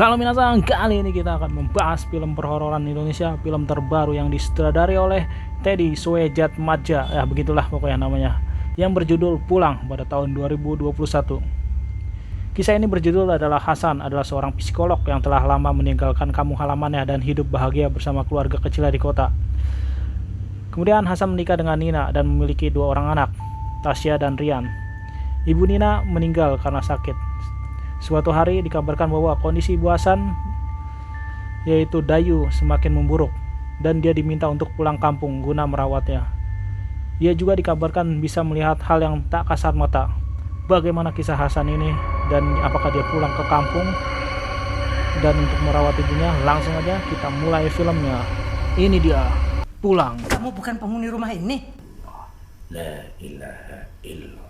Halo minasan, kali ini kita akan membahas film perhororan Indonesia, film terbaru yang disutradari oleh Teddy Soejatmadja, ya begitulah pokoknya namanya, yang berjudul Pulang pada tahun 2021. Kisah ini berjudul adalah Hasan adalah seorang psikolog yang telah lama meninggalkan kampung halamannya dan hidup bahagia bersama keluarga kecilnya di kota. Kemudian Hasan menikah dengan Nina dan memiliki dua orang anak, Tasya dan Rian. Ibu Nina meninggal karena sakit. Suatu hari dikabarkan bahwa kondisi Ibu Hasan yaitu Dayu semakin memburuk dan dia diminta untuk pulang kampung guna merawatnya. Ia juga dikabarkan bisa melihat hal yang tak kasat mata. Bagaimana kisah Hasan ini dan apakah dia pulang ke kampung dan untuk merawat ibunya? Langsung aja kita mulai filmnya. Ini dia, Pulang. Kamu bukan penghuni rumah ini? La ilaha illallah.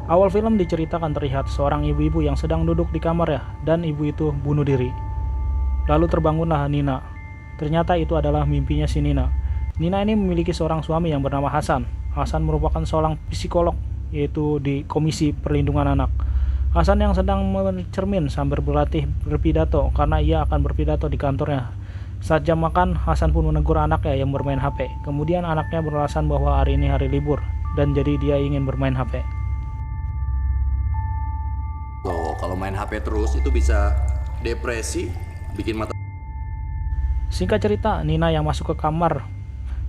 Awal film diceritakan terlihat seorang ibu-ibu yang sedang duduk di kamar ya, dan ibu itu bunuh diri. Lalu terbangunlah Nina. Ternyata itu adalah mimpinya si Nina. Nina ini memiliki seorang suami yang bernama Hasan. Hasan merupakan seorang psikolog, yaitu di Komisi Perlindungan Anak. Hasan yang sedang mencermin sambil berlatih berpidato karena ia akan berpidato di kantornya. Saat jam makan, Hasan pun menegur anaknya yang bermain HP. Kemudian anaknya beralasan bahwa hari ini hari libur dan jadi dia ingin bermain HP. Loh, kalau main HP terus itu bisa depresi, bikin mata. Singkat cerita, Nina yang masuk ke kamar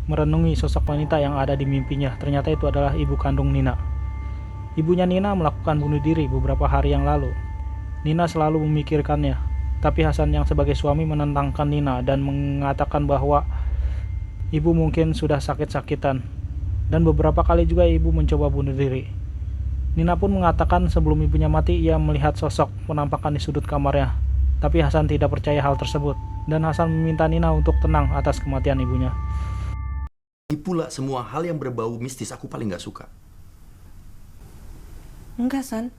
merenungi sosok wanita yang ada di mimpinya. Ternyata itu adalah ibu kandung Nina. Ibunya Nina melakukan bunuh diri beberapa hari yang lalu. Nina selalu memikirkannya, tapi Hasan yang sebagai suami menentangkan Nina dan mengatakan bahwa ibu mungkin sudah sakit-sakitan. Dan beberapa kali juga ibu mencoba bunuh diri. Nina pun mengatakan sebelum ibunya mati ia melihat sosok penampakan di sudut kamarnya. Tapi Hasan tidak percaya hal tersebut dan Hasan meminta Nina untuk tenang atas kematian ibunya. Pula semua hal yang berbau mistis aku paling gak suka. Enggak, San.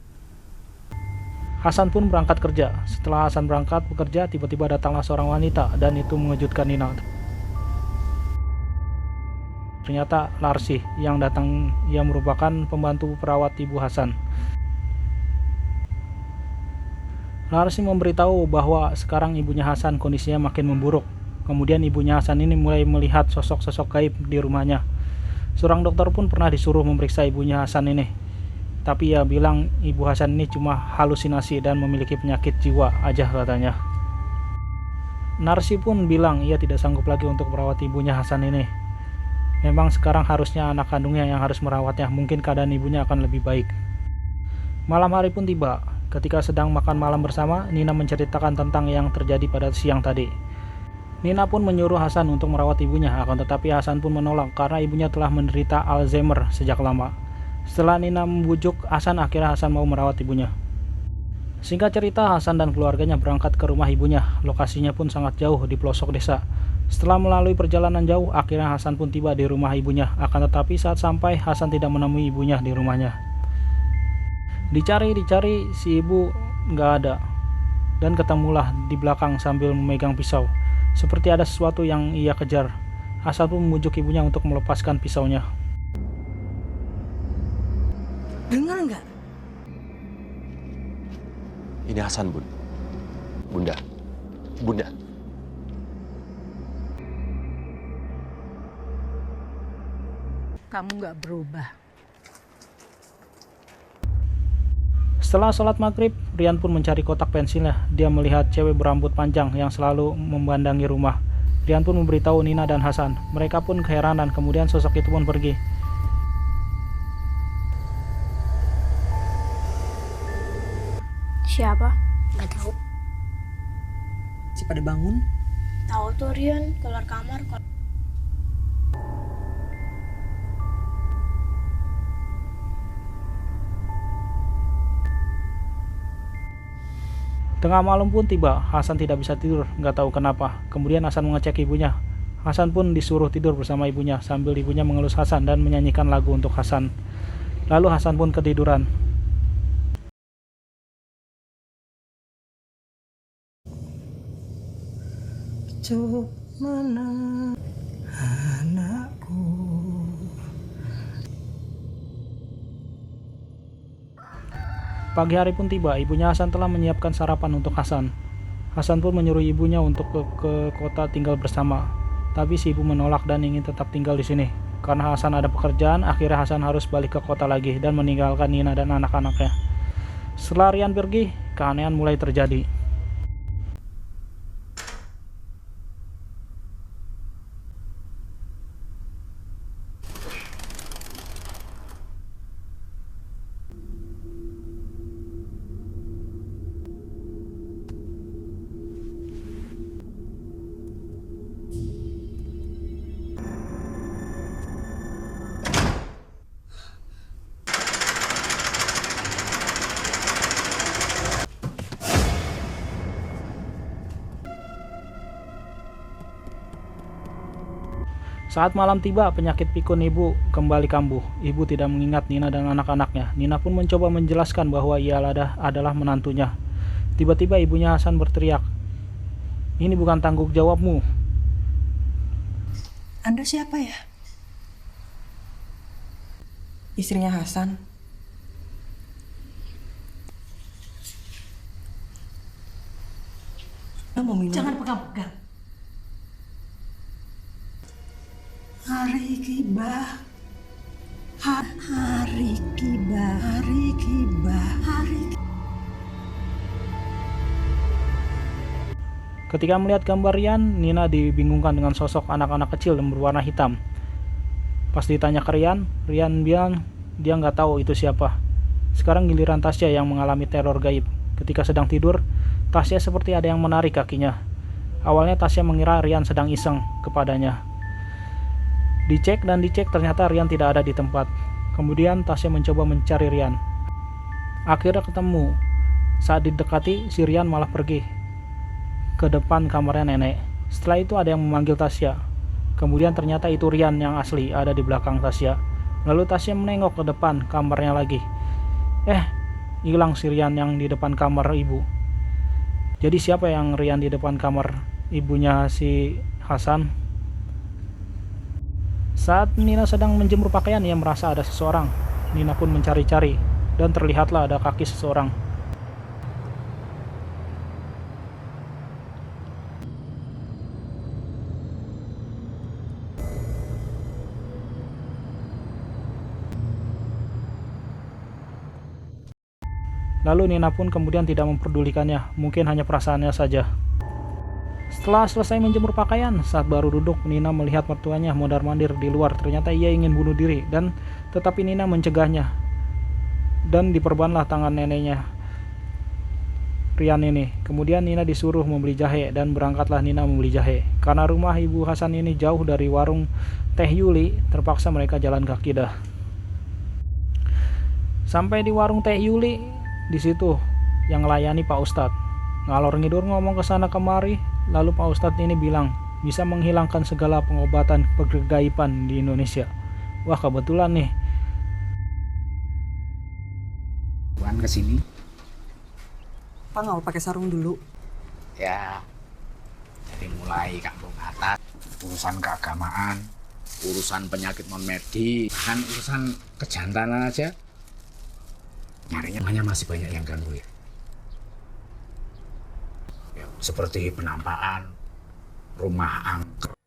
Hasan pun berangkat kerja. Setelah Hasan berangkat bekerja, tiba-tiba datanglah seorang wanita dan itu mengejutkan Nina. Ternyata Larsi yang datang, ia merupakan pembantu perawat ibu Hasan. Larsi memberitahu bahwa sekarang ibunya Hasan kondisinya makin memburuk. Kemudian ibunya Hasan ini mulai melihat sosok-sosok gaib di rumahnya. Seorang dokter pun pernah disuruh memeriksa ibunya Hasan ini. Tapi ia bilang ibu Hasan ini cuma halusinasi dan memiliki penyakit jiwa aja katanya. Narsi pun bilang ia tidak sanggup lagi untuk merawat ibunya Hasan ini. Memang sekarang harusnya anak kandungnya yang harus merawatnya, mungkin keadaan ibunya akan lebih baik. Malam hari pun tiba. Ketika sedang makan malam bersama, Nina menceritakan tentang yang terjadi pada siang tadi. Nina pun menyuruh Hasan untuk merawat ibunya, akan tetapi Hasan pun menolak karena ibunya telah menderita Alzheimer sejak lama. Setelah Nina membujuk Hasan, akhirnya Hasan mau merawat ibunya. Singkat cerita, Hasan dan keluarganya berangkat ke rumah ibunya. Lokasinya pun sangat jauh di pelosok desa. Setelah melalui perjalanan jauh, akhirnya Hasan pun tiba di rumah ibunya. Akan tetapi saat sampai, Hasan tidak menemui ibunya di rumahnya. Dicari si ibu nggak ada. Dan ketemulah di belakang sambil memegang pisau. Seperti ada sesuatu yang ia kejar. Hasan pun membujuk ibunya untuk melepaskan pisaunya. Dengar nggak? Ini Hasan, Bun. Bunda. Bunda. Kamu nggak berubah. Setelah sholat maghrib, Rian pun mencari kotak pensilnya. Dia melihat cewek berambut panjang yang selalu memandangi rumah. Rian pun memberitahu Nina dan Hasan. Mereka pun keheranan, kemudian sosok itu pun pergi. Siapa? Gak tahu. Si pada bangun? Tahu tuh Rian keluar kamar. Tengah malam pun tiba, Hasan tidak bisa tidur, nggak tahu kenapa. Kemudian Hasan mengecek ibunya. Hasan pun disuruh tidur bersama ibunya, sambil ibunya mengelus Hasan dan menyanyikan lagu untuk Hasan. Lalu Hasan pun ketiduran. Cuk mana Anakku. Pagi hari pun tiba, ibunya Hasan telah menyiapkan sarapan untuk Hasan. Hasan pun menyuruh ibunya untuk ke kota tinggal bersama. Tapi si ibu menolak dan ingin tetap tinggal di sini. Karena Hasan ada pekerjaan, akhirnya Hasan harus balik ke kota lagi dan meninggalkan Nina dan anak-anaknya. Setelah Rian pergi, keanehan mulai terjadi. Saat malam tiba, penyakit pikun ibu kembali kambuh. Ibu tidak mengingat Nina dan anak-anaknya. Nina pun mencoba menjelaskan bahwa ia adalah menantunya. Tiba-tiba ibunya Hasan berteriak, "Ini bukan tanggung jawabmu." Anda siapa ya? Istrinya Hasan. Anda mau minum? Jangan pegang-pegang. Hari kibah. Hari kibah. Hari kibah. Hari kibah. Ketika melihat gambar Rian, Nina dibingungkan dengan sosok anak-anak kecil yang berwarna hitam. Pas ditanya ke Rian bilang dia nggak tahu itu siapa. Sekarang giliran Tasya yang mengalami teror gaib. Ketika sedang tidur, Tasya seperti ada yang menarik kakinya. Awalnya Tasya mengira Rian sedang iseng kepadanya. Dicek ternyata Rian tidak ada di tempat. Kemudian Tasya mencoba mencari Rian. Akhirnya ketemu. Saat didekati, si Rian malah pergi ke depan kamarnya nenek. Setelah itu ada yang memanggil Tasya. Kemudian ternyata itu Rian yang asli ada di belakang Tasya. Lalu Tasya menengok ke depan kamarnya lagi. Hilang si Rian yang di depan kamar ibu. Jadi siapa yang Rian di depan kamar ibunya si Hasan? Saat Nina sedang menjemur pakaian, ia merasa ada seseorang. Nina pun mencari-cari dan terlihatlah ada kaki seseorang. Lalu Nina pun kemudian tidak memperdulikannya, mungkin hanya perasaannya saja. Setelah selesai menjemur pakaian, saat baru duduk, Nina melihat mertuanya mondar-mandir di luar. Ternyata ia ingin bunuh diri, tetapi Nina mencegahnya. Dan diperbanlah tangan neneknya, Rian ini. Kemudian Nina disuruh membeli jahe, dan berangkatlah Nina membeli jahe. Karena rumah ibu Hasan ini jauh dari warung Teh Yuli, terpaksa mereka jalan kaki dah. Sampai di warung Teh Yuli, di situ yang melayani Pak Ustadz. Ngalor ngidur ngomong ke sana kemari, lalu Pak Ustadz ini bilang bisa menghilangkan segala pengobatan kegaiban di Indonesia. Wah, kebetulan nih. Tuan kesini? Pak nggak pakai sarung dulu? Ya, dari mulai kampung atas, urusan keagamaan, urusan penyakit non medis, kan urusan kejantanan aja. Nyarinya hanya masih banyak yang ganggu ya. Seperti penampakan, rumah angker.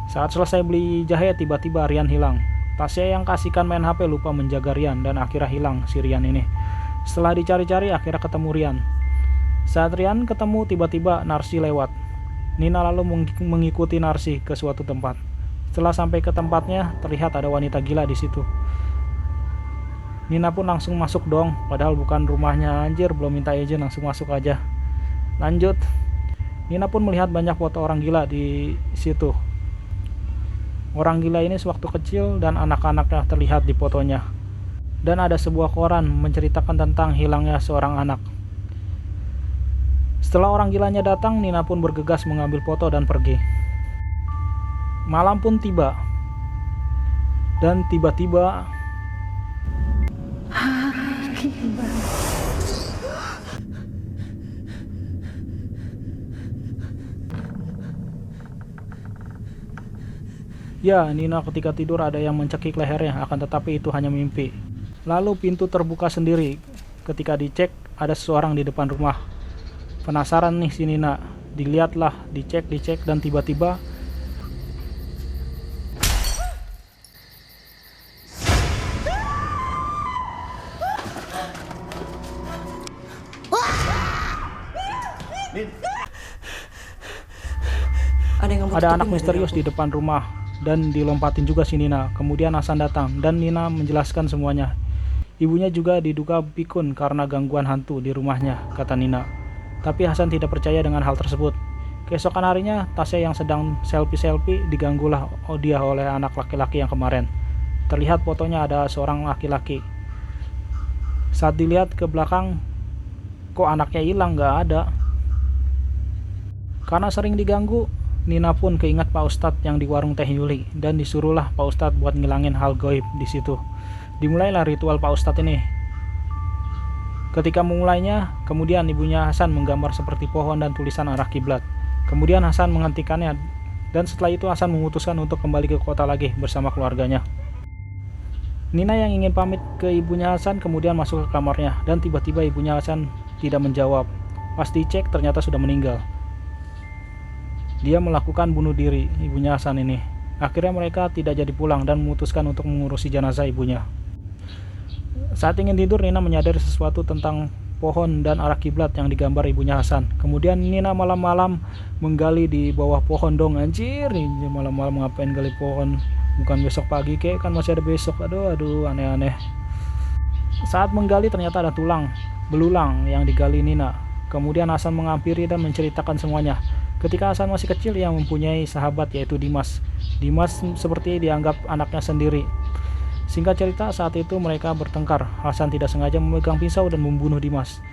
Saat selesai beli jahe, tiba-tiba Rian hilang. Tasya yang kasihkan main HP lupa menjaga Rian dan akhirnya hilang si Rian ini. Setelah dicari-cari, akhirnya ketemu Rian. Saat Rian ketemu, tiba-tiba Narsi lewat. Nina lalu mengikuti Narsi ke suatu tempat. Setelah sampai ke tempatnya, terlihat ada wanita gila di situ. Nina pun langsung masuk dong, padahal bukan rumahnya, anjir, belum minta izin, langsung masuk aja. Lanjut, Nina pun melihat banyak foto orang gila di situ. Orang gila ini sewaktu kecil dan anak-anaknya terlihat di fotonya. Dan ada sebuah koran menceritakan tentang hilangnya seorang anak. Setelah orang gilanya datang, Nina pun bergegas mengambil foto dan pergi. Malam pun tiba. Dan tiba-tiba Ya, Nina ketika tidur ada yang mencekik lehernya, akan tetapi itu hanya mimpi. Lalu pintu terbuka sendiri. Ketika dicek, ada seseorang di depan rumah. Penasaran nih si Nina. Dilihatlah, dicek, dan tiba-tiba ada anak misterius di depan rumah dan dilompatin juga si Nina. Kemudian Hasan datang dan Nina menjelaskan semuanya. Ibunya juga diduga pikun karena gangguan hantu di rumahnya, kata Nina. Tapi Hasan tidak percaya dengan hal tersebut. Keesokan harinya, Tasya yang sedang selfie diganggulah dia oleh anak laki-laki yang kemarin. Terlihat fotonya ada seorang laki-laki. Saat dilihat ke belakang, kok anaknya hilang, gak ada. Karena sering diganggu, Nina pun keingat Pak Ustadz yang di warung Teh Yuli dan disuruhlah Pak Ustadz buat ngilangin hal gaib di situ. Dimulailah ritual Pak Ustadz ini. Ketika memulainya, kemudian ibunya Hasan menggambar seperti pohon dan tulisan arah kiblat. Kemudian Hasan menghentikannya dan setelah itu Hasan memutuskan untuk kembali ke kota lagi bersama keluarganya. Nina yang ingin pamit ke ibunya Hasan kemudian masuk ke kamarnya dan tiba-tiba ibunya Hasan tidak menjawab. Pas dicek ternyata sudah meninggal. Dia melakukan bunuh diri, ibunya Hasan ini. Akhirnya mereka tidak jadi pulang dan memutuskan untuk mengurusi jenazah ibunya. Saat ingin tidur, Nina menyadari sesuatu tentang pohon dan arah kiblat yang digambar ibunya Hasan. Kemudian Nina malam-malam menggali di bawah pohon dong. Anjir, malam-malam ngapain gali pohon? Bukan besok pagi kek, kan masih ada besok. Aduh, aneh-aneh. Saat menggali ternyata ada tulang belulang yang digali Nina. Kemudian Hasan menghampiri dan menceritakan semuanya. Ketika Hasan masih kecil, ia mempunyai sahabat yaitu Dimas. Dimas seperti dianggap anaknya sendiri. Singkat cerita, saat itu mereka bertengkar. Hasan tidak sengaja memegang pisau dan membunuh Dimas.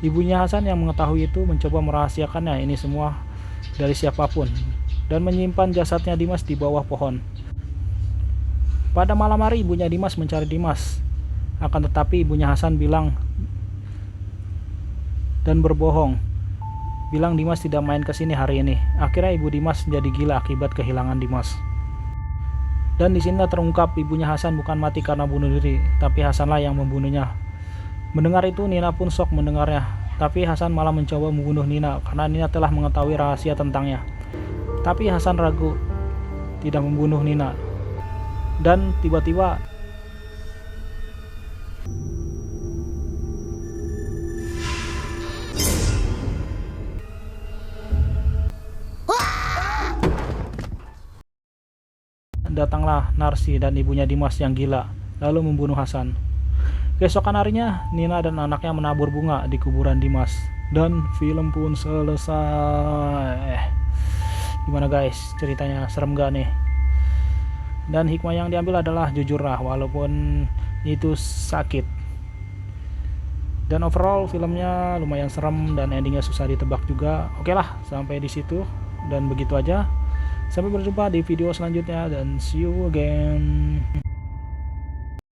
Ibunya Hasan yang mengetahui itu mencoba merahasiakannya ini semua dari siapapun dan menyimpan jasadnya Dimas di bawah pohon. Pada malam hari ibunya Dimas mencari Dimas. Akan tetapi ibunya Hasan bilang dan berbohong. Bilang Dimas tidak main ke sini hari ini. Akhirnya ibu Dimas menjadi gila akibat kehilangan Dimas. Dan di sini terungkap ibunya Hasan bukan mati karena bunuh diri, tapi Hasanlah yang membunuhnya. Mendengar itu Nina pun shock mendengarnya, tapi Hasan malah mencoba membunuh Nina karena Nina telah mengetahui rahasia tentangnya. Tapi Hasan ragu tidak membunuh Nina. Dan tiba-tiba datanglah Narsi dan ibunya Dimas yang gila, lalu membunuh Hasan. Keesokan harinya, Nina dan anaknya menabur bunga di kuburan Dimas. Dan film pun selesai. Gimana guys, ceritanya serem gak nih? Dan hikmah yang diambil adalah jujurlah walaupun itu sakit. Dan overall filmnya lumayan serem dan endingnya susah ditebak juga. Oke lah, sampai di situ dan begitu aja. Sampai berjumpa di video selanjutnya dan see you again.